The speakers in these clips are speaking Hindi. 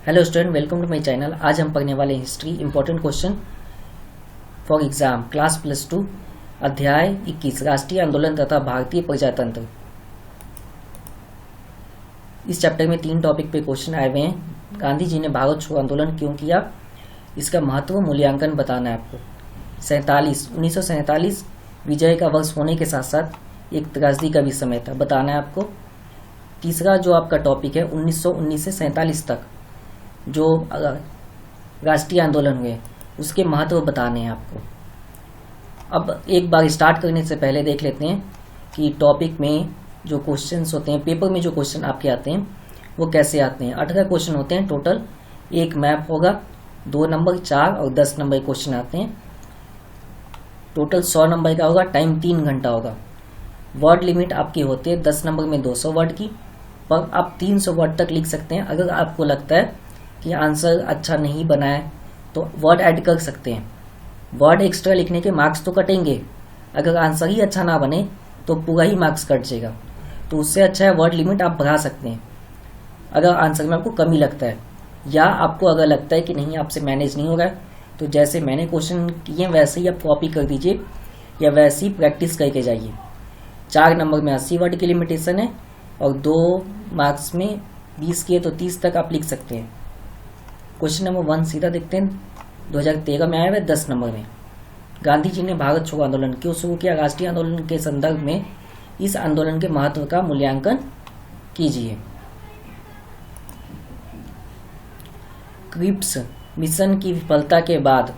Hello student, welcome to my channel. आज हम पढ़ने वाले history important question for exam class +2 अध्याय 21 राष्ट्रीय आंदोलन तथा भारतीय प्रजातंत्र। इस चैप्टर में 3 टॉपिक पे क्वेश्चन आए हुए हैं। गांधी जी ने भारत छोड़ो आंदोलन क्यों किया, इसका महत्व मूल्यांकन बताना है आपको। 1947 विजय का वर्ष होने के साथ साथ एक त्रासदी का भी समय था, बताना है आपको। तीसरा जो आपका टॉपिक है 1919 से 47 तक जो राष्ट्रीय आंदोलन हुए उसके महत्व बताने हैं आपको। अब एक बार स्टार्ट करने से पहले देख लेते हैं कि टॉपिक में जो क्वेश्चंस होते हैं, पेपर में जो क्वेश्चन आपके आते हैं वो कैसे आते हैं। 18 क्वेश्चन होते हैं टोटल। एक मैप होगा, 2 नंबर, 4 और 10 नंबर क्वेश्चन आते हैं। टोटल 100 नंबर का होगा। टाइम 3 घंटा होगा। वर्ड लिमिट आपकी होती है 10 नंबर में 200 वर्ड की, पर आप 300 वर्ड तक लिख सकते हैं। अगर आपको लगता है कि आंसर अच्छा नहीं बना है तो वर्ड ऐड कर सकते हैं। वर्ड एक्स्ट्रा लिखने के मार्क्स तो कटेंगे, अगर आंसर ही अच्छा ना बने तो पूरा ही मार्क्स कट जाएगा। तो उससे अच्छा है वर्ड लिमिट आप बढ़ा सकते हैं अगर आंसर में आपको कमी लगता है, या आपको अगर लगता है कि नहीं आपसे मैनेज नहीं हो रहा है तो जैसे मैंने क्वेश्चन किए वैसे ही आप कॉपी कर दीजिए या वैसे ही प्रैक्टिस करके जाइए। 4 नंबर में 80 वर्ड की लिमिटेशन है और 2 मार्क्स में 20 किए तो 30 तक आप लिख सकते हैं। क्वेश्चन नंबर 1 सीधा देखते हैं। 2013 में आया हुआ 10 नंबर में। गांधी जी ने भारत छोड़ो आंदोलन क्यों शुरू किया? राष्ट्रीय आंदोलन के संदर्भ में इस आंदोलन के महत्व का मूल्यांकन कीजिए। क्रिप्स मिशन की विफलता के बाद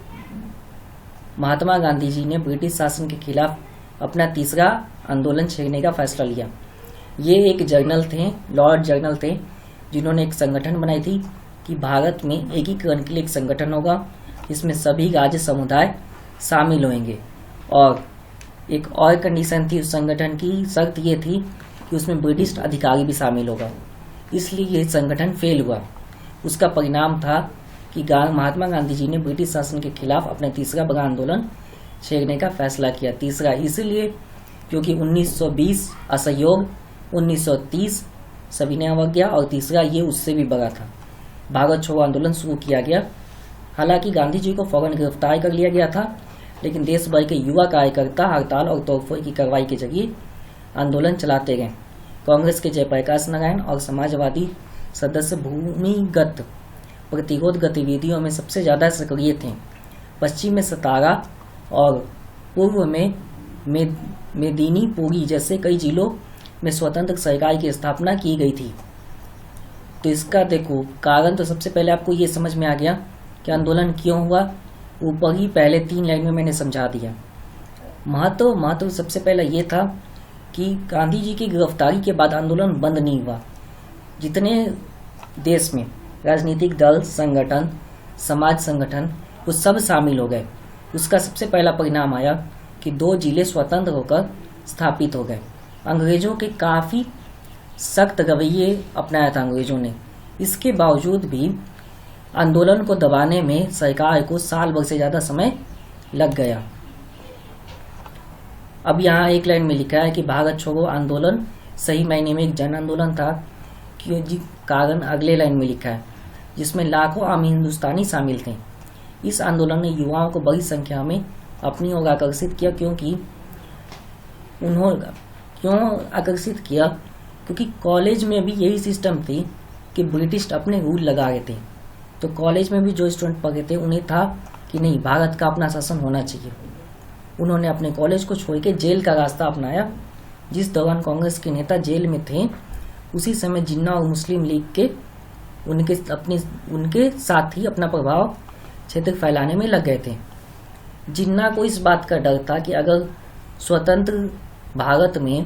महात्मा गांधी जी ने ब्रिटिश शासन के खिलाफ अपना तीसरा आंदोलन छेड़ने का फैसला लिया। ये एक जर्नल थे, लॉर्ड जर्नल थे, जिन्होंने एक संगठन बनाई थी कि भारत में एकीकरण के लिए एक संगठन होगा जिसमें सभी राज्य समुदाय शामिल होंगे। और एक और कंडीशन थी उस संगठन की, शर्त ये थी कि उसमें ब्रिटिश अधिकारी भी शामिल होगा। इसलिए ये संगठन फेल हुआ। उसका परिणाम था कि महात्मा गांधी जी ने ब्रिटिश शासन के खिलाफ अपना तीसरा बड़ा आंदोलन छेड़ने का फैसला किया। तीसरा इसलिए क्योंकि 1920 असहयोग, 1930 सविनय अवज्ञा और तीसरा ये उससे भी बड़ा था। भारत छोड़ो आंदोलन शुरू किया गया। हालांकि गांधी जी को फौरन गिरफ्तार कर लिया गया था, लेकिन देश भर के युवा कार्यकर्ता हड़ताल और तोड़फोड़ की कार्रवाई के जरिए आंदोलन चलाते गए। कांग्रेस के जयप्रकाश नारायण और समाजवादी सदस्य भूमिगत प्रतिरोध गतिविधियों में सबसे ज्यादा सक्रिय थे। पश्चिम में सतारा और पूर्व में मेदिनीपुरी जैसे कई जिलों में स्वतंत्र सरकार की स्थापना की गई थी। तो इसका देखो कारण तो सबसे पहले आपको ये समझ में आ गया कि आंदोलन क्यों हुआ। ऊपर ही पहले 3 लाइन में मैंने समझा दिया। महत्व सबसे पहले ये था कि गांधी जी की गिरफ्तारी के बाद आंदोलन बंद नहीं हुआ। जितने देश में राजनीतिक दल, संगठन, समाज संगठन वो सब शामिल हो गए। उसका सबसे पहला परिणाम आया कि 2 जिले स्वतंत्र होकर स्थापित हो गए। अंग्रेजों के काफी सख्त रवैये अपनाया था अंग्रेजों ने। इसके बावजूद भी आंदोलन को दबाने में सरकार को साल भर से ज्यादा समय लग गया। अब यहाँ एक लाइन में लिखा है कि भारत छोड़ो आंदोलन सही मायने में एक जन आंदोलन था। क्यों जी? कारण अगले लाइन में लिखा है, जिसमें लाखों आम हिंदुस्तानी शामिल थे। इस आंदोलन ने युवाओं को बड़ी संख्या में अपनी ओर आकर्षित किया। क्यों आकर्षित किया? क्योंकि कॉलेज में भी यही सिस्टम थी कि ब्रिटिश अपने रूल लगा रहे थे। तो कॉलेज में भी जो स्टूडेंट पढ़े थे उन्हें था कि नहीं, भारत का अपना शासन होना चाहिए। उन्होंने अपने कॉलेज को छोड़ के जेल का रास्ता अपनाया। जिस दौरान कांग्रेस के नेता जेल में थे उसी समय जिन्ना और मुस्लिम लीग के उनके साथ ही अपना प्रभाव क्षेत्र फैलाने में लग गए थे। जिन्ना को इस बात का डर था कि अगर स्वतंत्र भारत में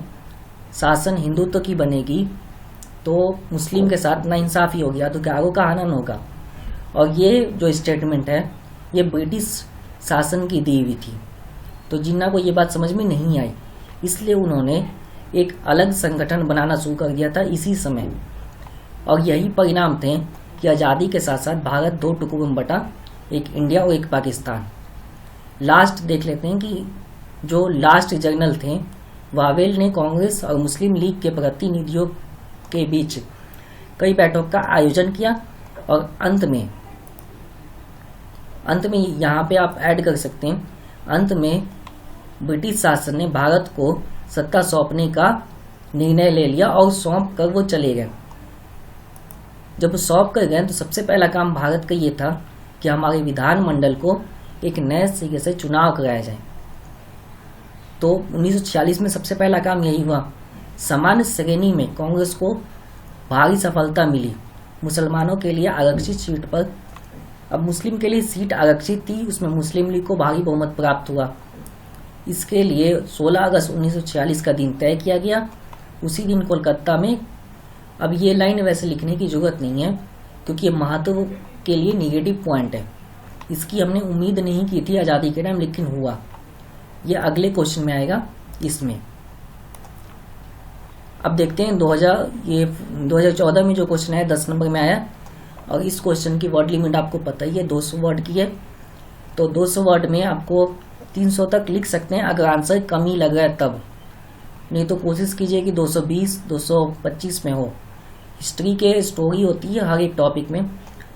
शासन हिंदुत्व की बनेगी तो मुस्लिम के साथ नाइंसाफी होगी, अधिकारों का हनन होगा। और ये जो स्टेटमेंट है ये ब्रिटिश शासन की दी हुई थी। तो जिन्ना को ये बात समझ में नहीं आई, इसलिए उन्होंने एक अलग संगठन बनाना शुरू कर दिया था इसी समय। और यही परिणाम थे कि आज़ादी के साथ साथ भारत 2 टुकड़ों में बटा, एक इंडिया और एक पाकिस्तान। लास्ट देख लेते हैं कि जो लास्ट जर्नल थे वावेल ने कांग्रेस और मुस्लिम लीग के प्रतिनिधियों के बीच कई बैठकों का आयोजन किया और अंत में यहाँ पे आप ऐड कर सकते हैं, अंत में ब्रिटिश शासन ने भारत को सत्ता सौंपने का निर्णय ले लिया और सौंप कर वो चले गए। जब सौंप कर गए तो सबसे पहला काम भारत का ये था कि हमारे विधानमंडल को एक नए सिरे से चुनाव कराया जाए। तो 1946 में सबसे पहला काम यही हुआ। सामान्य श्रेणी में कांग्रेस को भारी सफलता मिली। मुसलमानों के लिए आरक्षित सीट पर, अब मुस्लिम के लिए सीट आरक्षित थी, उसमें मुस्लिम लीग को भारी बहुमत प्राप्त हुआ। इसके लिए 16 अगस्त 1946 का दिन तय किया गया। उसी दिन कोलकाता में, अब ये लाइन वैसे लिखने की जरूरत नहीं है क्योंकि ये महत्व के लिए निगेटिव पॉइंट है, इसकी हमने उम्मीद नहीं की थी आज़ादी के टाइम, लेकिन हुआ। ये अगले क्वेश्चन में आएगा इसमें। अब देखते हैं 2014 में जो क्वेश्चन आया 10 नंबर में आया, और इस क्वेश्चन की वर्ड लिमिट आपको पता ही है 200 वर्ड की है। तो 200 वर्ड में आपको 300 तक लिख सकते हैं अगर आंसर कम ही लग रहा है तब, नहीं तो कोशिश कीजिए कि 220 225 में हो। हिस्ट्री के स्टोरी होती है हर एक टॉपिक में,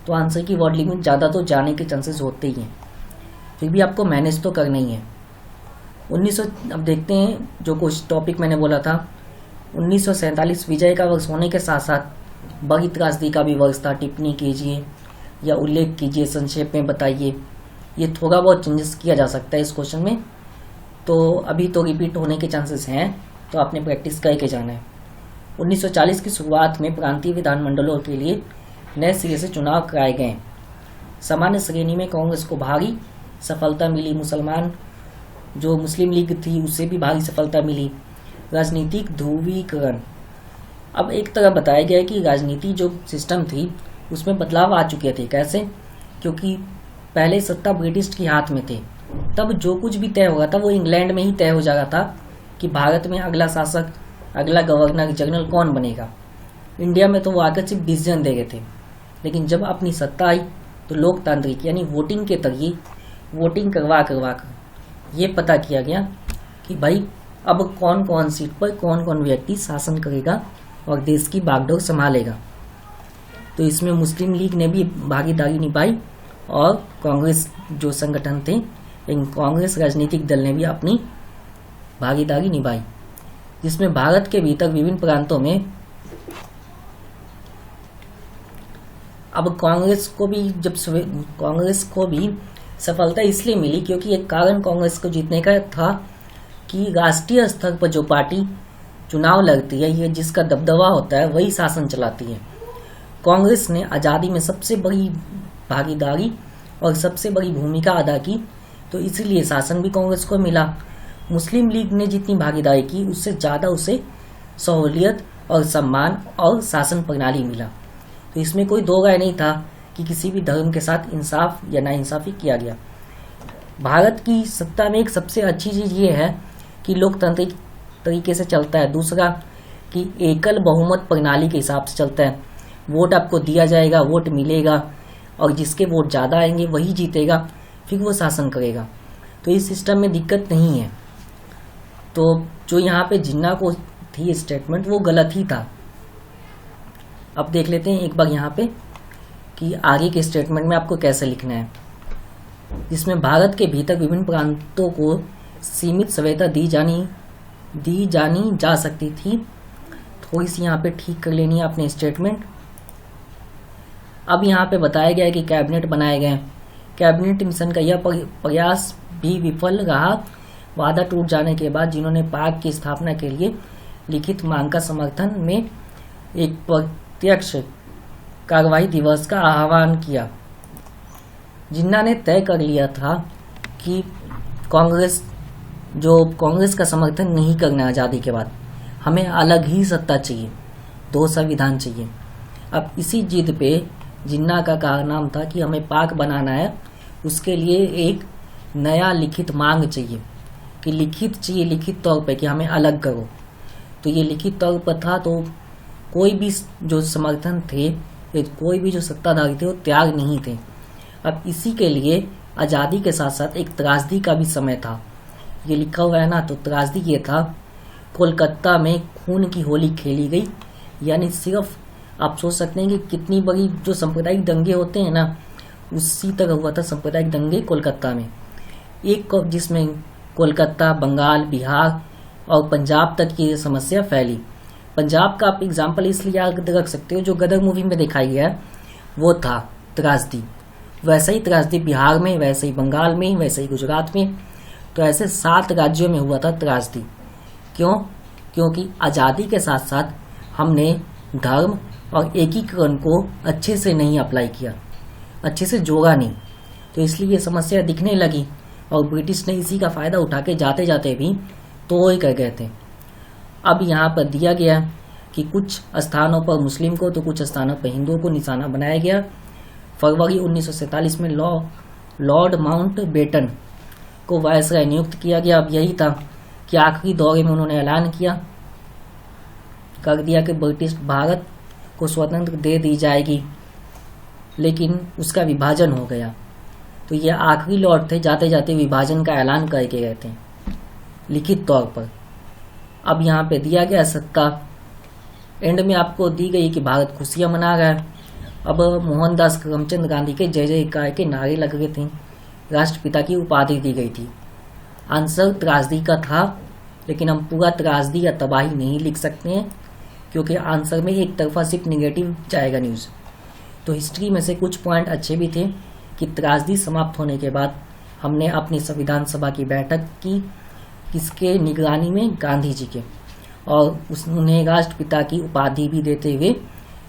तो आंसर की वर्ड लिमिट ज़्यादा तो जाने के चांसेस होते ही हैं, फिर भी आपको मैनेज तो करना ही है। 1900, अब देखते हैं जो कुछ टॉपिक मैंने बोला था, 1947 विजय का वर्ष होने के साथ साथ बड़ी त्रासदी का भी वर्ष था। टिप्पणी कीजिए या उल्लेख कीजिए, संक्षेप में बताइए। ये थोड़ा बहुत चेंजेस किया जा सकता है इस क्वेश्चन में, तो अभी तो रिपीट होने के चांसेस हैं, तो आपने प्रैक्टिस करके जाना है। 1940 की शुरुआत में प्रांतीय विधानमंडलों के लिए नए सिरे से चुनाव कराए गए। सामान्य श्रेणी में कांग्रेस को भारी सफलता मिली। जो मुस्लिम लीग थी उससे भी भारी सफलता मिली। राजनीतिक ध्रुवीकरण, अब एक तरह बताया गया है कि राजनीति जो सिस्टम थी उसमें बदलाव आ चुके थे। कैसे? क्योंकि पहले सत्ता ब्रिटिश के हाथ में थे, तब जो कुछ भी तय होगा था वो इंग्लैंड में ही तय हो जाता था कि भारत में अगला शासक, अगला गवर्नर जनरल कौन बनेगा। इंडिया में तो वो आकर सिर्फ डिसीजन दे गए थे, लेकिन जब अपनी सत्ता आई तो लोकतांत्रिक यानी वोटिंग के जरिए वोटिंग करवा कर ये पता किया गया कि भाई अब कौन कौन सीट पर कौन कौन व्यक्ति शासन करेगा और देश की बागडोर संभालेगा। तो इसमें मुस्लिम लीग ने भी भागीदारी निभाई और कांग्रेस जो संगठन थे, इन कांग्रेस राजनीतिक दल ने भी अपनी भागीदारी निभाई, जिसमें भारत के भीतर विभिन्न प्रांतों में अब कांग्रेस को भी सफलता इसलिए मिली क्योंकि एक कारण कांग्रेस को जीतने का था कि राष्ट्रीय स्तर पर जो पार्टी चुनाव लड़ती है, ये जिसका दबदबा होता है, वही शासन चलाती है। कांग्रेस ने आज़ादी में सबसे बड़ी भागीदारी और सबसे बड़ी भूमिका अदा की, तो इसलिए शासन भी कांग्रेस को मिला। मुस्लिम लीग ने जितनी भागीदारी की उससे ज़्यादा उसे सहूलियत और सम्मान और शासन प्रणाली मिला। तो इसमें कोई दो राय नहीं था कि किसी भी धर्म के साथ इंसाफ या नाइंसाफी किया गया। भारत की सत्ता में एक सबसे अच्छी चीज़ ये है कि लोकतांत्रिक तरीके से चलता है। दूसरा कि एकल बहुमत प्रणाली के हिसाब से चलता है। वोट आपको दिया जाएगा, वोट मिलेगा और जिसके वोट ज़्यादा आएंगे वही जीतेगा, फिर वो शासन करेगा। तो इस सिस्टम में दिक्कत नहीं है। तो जो यहाँ पे जिन्ना को थी स्टेटमेंट वो गलत ही था। अब देख लेते हैं एक बार यहाँ पे कि आगे के स्टेटमेंट में आपको कैसे लिखना है, जिसमें भारत के भीतर विभिन्न प्रांतों को सीमित सुविधा दी जानी जा सकती थी। थोड़ी सी यहाँ पे ठीक कर लेनी है आपने स्टेटमेंट। अब यहाँ पे बताया गया है कि कैबिनेट बनाए गए। कैबिनेट मिशन का यह प्रयास भी विफल रहा। वादा टूट जाने के बाद जिन्होंने पाक की स्थापना के लिए लिखित मांग का समर्थन में एक प्रत्यक्ष कार्रवाई दिवस का आह्वान किया। जिन्ना ने तय कर लिया था कि कांग्रेस का समर्थन नहीं करना। आज़ादी के बाद हमें अलग ही सत्ता चाहिए, 2 संविधान चाहिए। अब इसी जिद पे जिन्ना का कारनामा था कि हमें पाक बनाना है, उसके लिए एक नया लिखित मांग चाहिए कि लिखित तौर पे कि हमें अलग करो। तो ये लिखित तौर पर था, तो कोई भी जो समर्थन थे, कोई भी जो सत्ताधारी थे वो तैयार नहीं थे। अब इसी के लिए आज़ादी के साथ साथ एक त्रासदी का भी समय था। ये लिखा हुआ है ना, तो त्रासदी ये था कोलकाता में खून की होली खेली गई, यानी सिर्फ आप सोच सकते हैं कि कितनी बड़ी जो सांप्रदायिक दंगे होते हैं ना, उसी तरह हुआ था सांप्रदायिक दंगे कोलकाता में, जिसमें कोलकाता, बंगाल, बिहार और पंजाब तक ये समस्या फैली। पंजाब का आप एग्जाम्पल इसलिए याद रख सकते हो, जो गदर मूवी में दिखाई गया है वो था त्रासदी। वैसा ही त्रासदी बिहार में, वैसे ही बंगाल में, वैसे ही गुजरात में, तो ऐसे 7 राज्यों में हुआ था त्रासदी। क्यों? क्योंकि आज़ादी के साथ साथ हमने धर्म और एकीकरण को अच्छे से नहीं अप्लाई किया, अच्छे से जोड़ा नहीं, तो इसलिए ये समस्या दिखने लगी और ब्रिटिश ने इसी का फ़ायदा उठा के जाते जाते भी तोड़ कर गए थे। अब यहाँ पर दिया गया कि कुछ स्थानों पर मुस्लिम को तो कुछ स्थानों पर हिंदुओं को निशाना बनाया गया। फरवरी 1947 में लॉर्ड माउंटबेटन को वायसराय नियुक्त किया गया। अब यही था कि आखिरी दौरे में उन्होंने ऐलान कर दिया कि ब्रिटिश भारत को स्वतंत्र दे दी जाएगी, लेकिन उसका विभाजन हो गया। तो ये आखिरी लॉर्ड थे, जाते जाते विभाजन का ऐलान करके गए थे लिखित तौर पर। अब यहाँ पे दिया गया सत्ता एंड में आपको दी गई कि भारत खुशियां मना रहा है। अब मोहनदास करमचंद गांधी के जय जयकार के नारे लग गए थे, राष्ट्रपिता की उपाधि दी गई थी। आंसर त्रासदी का था, लेकिन हम पूरा त्रासदी या तबाही नहीं लिख सकते हैं, क्योंकि आंसर में एक तरफा सिर्फ निगेटिव जाएगा न्यूज़। तो हिस्ट्री में से कुछ पॉइंट अच्छे भी थे कि त्रासदी समाप्त होने के बाद हमने अपनी संविधान सभा की बैठक की, किसके निगरानी में? गांधी जी के, और उन्हें राष्ट्रपिता की उपाधि भी देते हुए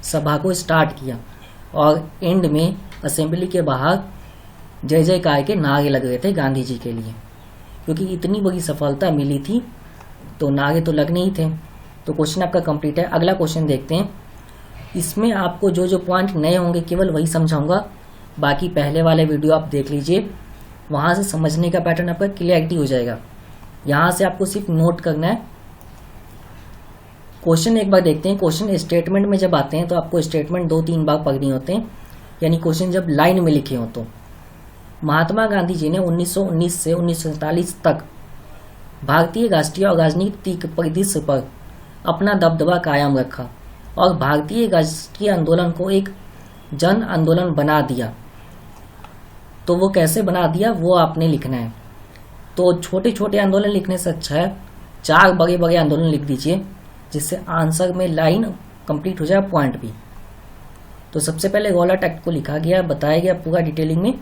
सभा को स्टार्ट किया, और एंड में असेंबली के बाहर जय जयकार के नारे लग रहे थे गांधी जी के लिए, क्योंकि इतनी बड़ी सफलता मिली थी तो नारे तो लगने ही थे। तो क्वेश्चन आपका कंप्लीट है। अगला क्वेश्चन देखते हैं। इसमें आपको जो जो पॉइंट नए होंगे केवल वही समझाऊंगा, बाकी पहले वाले वीडियो आप देख लीजिए, वहां से समझने का पैटर्न आपका क्लियरिटी हो जाएगा। यहाँ से आपको सिर्फ नोट करना है। क्वेश्चन एक बार देखते हैं। क्वेश्चन स्टेटमेंट में जब आते हैं तो आपको स्टेटमेंट 2-3 बार पढ़ने होते हैं, यानी क्वेश्चन जब लाइन में लिखे हो तो। महात्मा गांधी जी ने 1919 से 1947 तक भारतीय राष्ट्रीय और राजनीतिक परिदृश्य पर अपना दबदबा कायम रखा और भारतीय राष्ट्रीय आंदोलन को एक जन आंदोलन बना दिया। तो वो कैसे बना दिया वो आपने लिखना है। तो छोटे छोटे आंदोलन लिखने से अच्छा है 4 बड़े बड़े आंदोलन लिख दीजिए, जिससे आंसर में लाइन कंप्लीट हो जाए, पॉइंट भी। तो सबसे पहले रॉलेट एक्ट को लिखा गया, बताया गया पूरा डिटेलिंग में,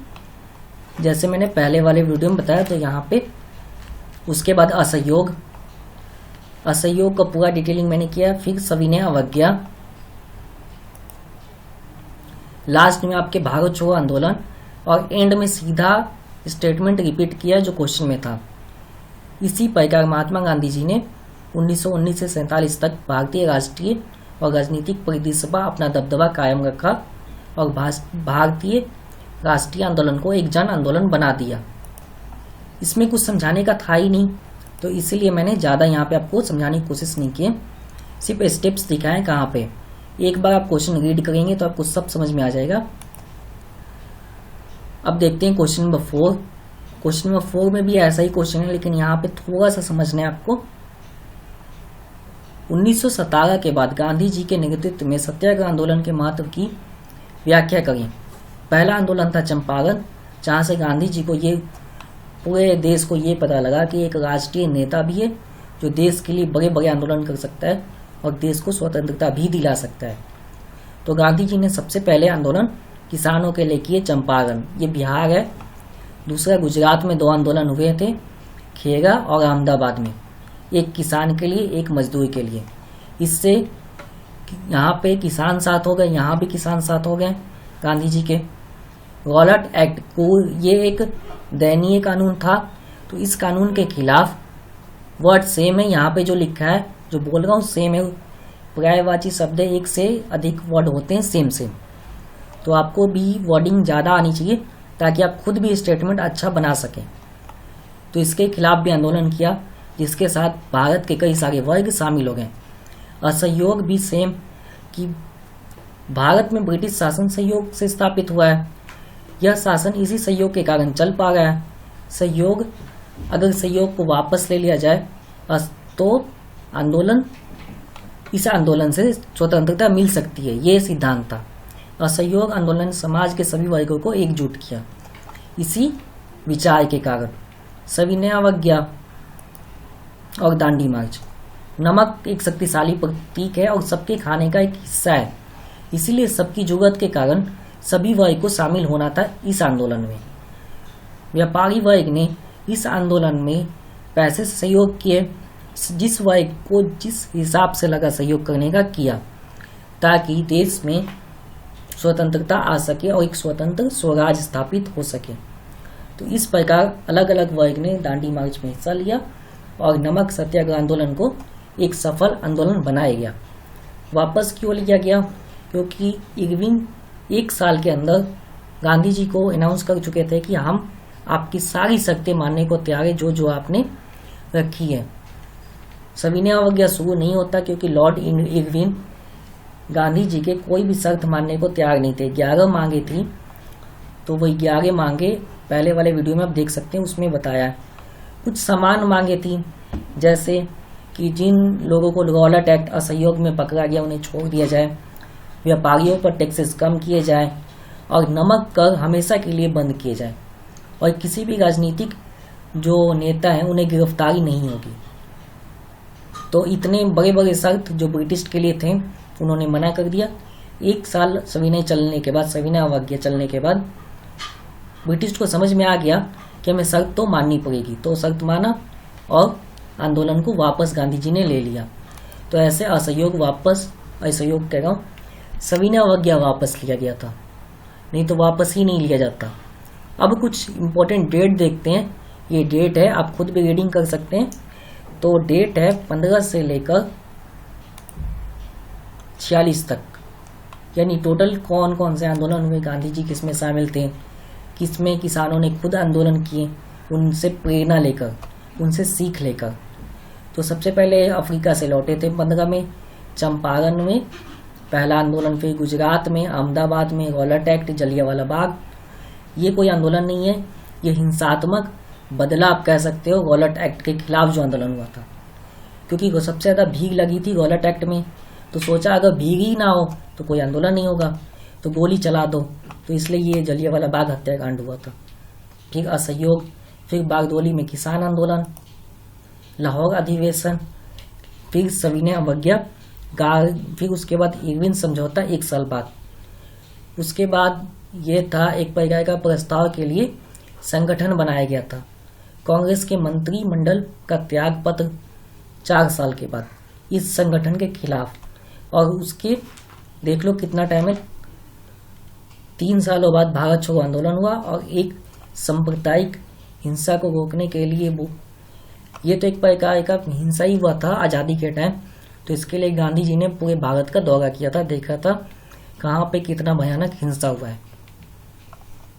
जैसे मैंने पहले वाले वीडियो में बताया। तो यहाँ पे उसके बाद असहयोग का पूरा डिटेलिंग मैंने किया। फिर सविनय अवज्ञा, लास्ट में आपके भारत छोड़ो आंदोलन, और एंड में सीधा स्टेटमेंट रिपीट किया जो क्वेश्चन में था। इसी प्रकार महात्मा गांधी जी ने 1919 से 47 तक भारतीय राष्ट्रीय और राजनीतिक परिदृश्य पर अपना दबदबा कायम रखा और भारतीय राष्ट्रीय आंदोलन को एक जन आंदोलन बना दिया। इसमें कुछ समझाने का था ही नहीं, तो इसीलिए मैंने ज़्यादा यहाँ पे आपको समझाने की कोशिश नहीं की, सिर्फ स्टेप्स दिखाएं कहाँ पे। एक बार आप क्वेश्चन रीड करेंगे तो आपको सब समझ में आ जाएगा। अब देखते हैं क्वेश्चन नंबर 4। क्वेश्चन नंबर 4 में भी ऐसा ही क्वेश्चन है, लेकिन यहाँ पे थोड़ा सा समझना है आपको। 1917 के बाद गांधी जी के नेतृत्व में सत्याग्रह आंदोलन के महत्व की व्याख्या करें। पहला आंदोलन था चंपारण, जहाँ से गांधी जी को ये पूरे देश को ये पता लगा कि एक राष्ट्रीय नेता भी है जो देश के लिए बड़े बड़े आंदोलन कर सकता है और देश को स्वतंत्रता भी दिला सकता है। तो गांधी जी ने सबसे पहले आंदोलन किसानों के लिए किए, चंपारण, ये बिहार है। दूसरा गुजरात में 2 आंदोलन हुए थे, खेड़ा और अहमदाबाद में, एक किसान के लिए, एक मजदूर के लिए। इससे यहाँ पे किसान साथ हो गए, यहाँ भी किसान साथ हो गए गांधी जी के। रॉलेट एक्ट को ये एक दयनीय कानून था, तो इस कानून के खिलाफ वर्ड सेम है, यहाँ पे जो लिखा है जो बोल रहा हूँ सेम है। पर्यायवाची शब्द एक से अधिक वर्ड होते हैं सेम सेम, तो आपको भी वर्डिंग ज़्यादा आनी चाहिए ताकि आप खुद भी स्टेटमेंट अच्छा बना सकें। तो इसके खिलाफ भी आंदोलन किया, जिसके साथ भारत के कई सारे वर्ग शामिल हो गए। असहयोग भी सेम, कि भारत में ब्रिटिश शासन सहयोग से स्थापित हुआ है, यह शासन इसी सहयोग के कारण चल पा रहा है। अगर सहयोग को वापस ले लिया जाए तो आंदोलन इस आंदोलन से स्वतंत्रता मिल सकती है, ये सिद्धांत था। असहयोग आंदोलन समाज के सभी वर्गों को एकजुट किया। इसी विचार के कारण सविनय अवज्ञा और दांडी मार्च। नमक एक शक्तिशाली प्रतीक है और सबके खाने का एक हिस्सा है, इसीलिए सबकी जरूरत के कारण सभी वर्ग को शामिल होना था इस आंदोलन में। व्यापारी वर्ग ने इस आंदोलन में पैसे से सहयोग किए, जिस वर्ग को जिस हिसाब से लगा सहयोग करने का किया, ताकि देश में स्वतंत्रता आ सके और एक स्वतंत्र स्वराज स्थापित हो सके। तो इस प्रकार अलग अलग वर्ग ने दांडी मार्च में हिस्सा लिया और नमक सत्याग्रह आंदोलन को एक सफल आंदोलन बनाया गया। वापस क्यों लिया गया? क्योंकि इरविन 1 साल के अंदर गांधी जी को अनाउंस कर चुके थे कि हम आपकी सारी शर्तें मानने को तैयार है, जो आपने रखी है। सविनय अवज्ञा शुरू नहीं होता क्योंकि लॉर्ड इरविन गांधी जी के कोई भी शर्त मानने को तैयार नहीं थे। 11 मांगे थी, तो वही 11 मांगे पहले वाले वीडियो में आप देख सकते हैं, उसमें बताया है। कुछ समान मांगे थी, जैसे कि जिन लोगों को रॉलेट एक्ट असहयोग में पकड़ा गया उन्हें छोड़ दिया जाए, व्यापारियों पर टैक्सेस कम किए जाए और नमक कर हमेशा के लिए बंद किए जाए, और किसी भी राजनीतिक जो नेता हैं उन्हें गिरफ्तारी नहीं होगी। तो इतने बड़े बड़े शर्त जो ब्रिटिश के लिए थे उन्होंने मना कर दिया। 1 साल सविनय चलने के बाद, सविनय अवज्ञा चलने के बाद ब्रिटिश को समझ में आ गया कि हमें शर्त तो माननी पड़ेगी, तो शर्त माना और आंदोलन को वापस गांधी जी ने ले लिया। तो ऐसे असहयोग कह रहा हूँ, सविनय अवज्ञा वापस लिया गया था, नहीं तो वापस ही नहीं लिया जाता। अब कुछ इम्पोर्टेंट डेट देखते हैं। ये डेट है, आप खुद भी रीडिंग कर सकते हैं। तो डेट है 15 से लेकर 46 तक, यानी टोटल कौन कौन से आंदोलन हुए, गांधी जी किसमें शामिल थे, किसमें किसानों ने खुद आंदोलन किए, उनसे प्रेरणा लेकर, उनसे सीख लेकर। तो सबसे पहले अफ्रीका से लौटे थे 15 में, चंपारण में पहला आंदोलन, फिर गुजरात में, अहमदाबाद में रॉलेट एक्ट, जलियांवाला बाग। ये कोई आंदोलन नहीं है, ये हिंसात्मक बदला आप कह सकते हो रॉलेट एक्ट के खिलाफ जो आंदोलन हुआ था, क्योंकि सबसे ज्यादा भीड़ लगी थी रॉलेट एक्ट में। तो सोचा अगर भीड़ ही ना हो तो कोई आंदोलन नहीं होगा, तो गोली चला दो, तो इसलिए ये जलियांवाला बाग हत्याकांड हुआ था। फिर असहयोग, फिर बागदोली में किसान आंदोलन, लाहौर अधिवेशन, फिर सविनय अवज्ञा, फिर उसके बाद इरविन समझौता 1 साल बाद। उसके बाद ये था एक प्रकार का प्रस्ताव के लिए संगठन बनाया गया था, कांग्रेस के मंत्रिमंडल का त्याग पत्र 4 साल के बाद इस संगठन के खिलाफ। और उसके देख लो कितना टाइम है, 3 सालों बाद भारत छोड़ो आंदोलन हुआ और एक सांप्रदायिक हिंसा को रोकने के लिए ये तो एक प्रकार का हिंसा ही हुआ था आज़ादी के टाइम। तो इसके लिए गांधी जी ने पूरे भारत का दौरा किया था, देखा था कहाँ पे कितना भयानक हिंसा हुआ है।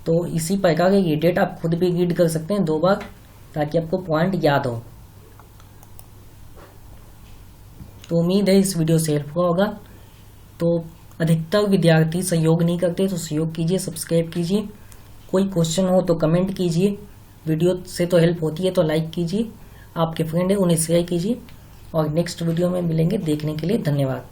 तो इसी प्रकार के ये डेट आप खुद भी रीड कर सकते हैं 2 बार, ताकि आपको पॉइंट याद हो। तो उम्मीद है इस वीडियो से हेल्प हुआ होगा। तो अधिकतर विद्यार्थी सहयोग नहीं करते, तो सहयोग कीजिए, सब्सक्राइब कीजिए। कोई क्वेश्चन हो तो कमेंट कीजिए। वीडियो से तो हेल्प होती है तो लाइक कीजिए, आपके फ्रेंड है उन्हें शेयर कीजिए। और नेक्स्ट वीडियो में मिलेंगे, देखने के लिए धन्यवाद।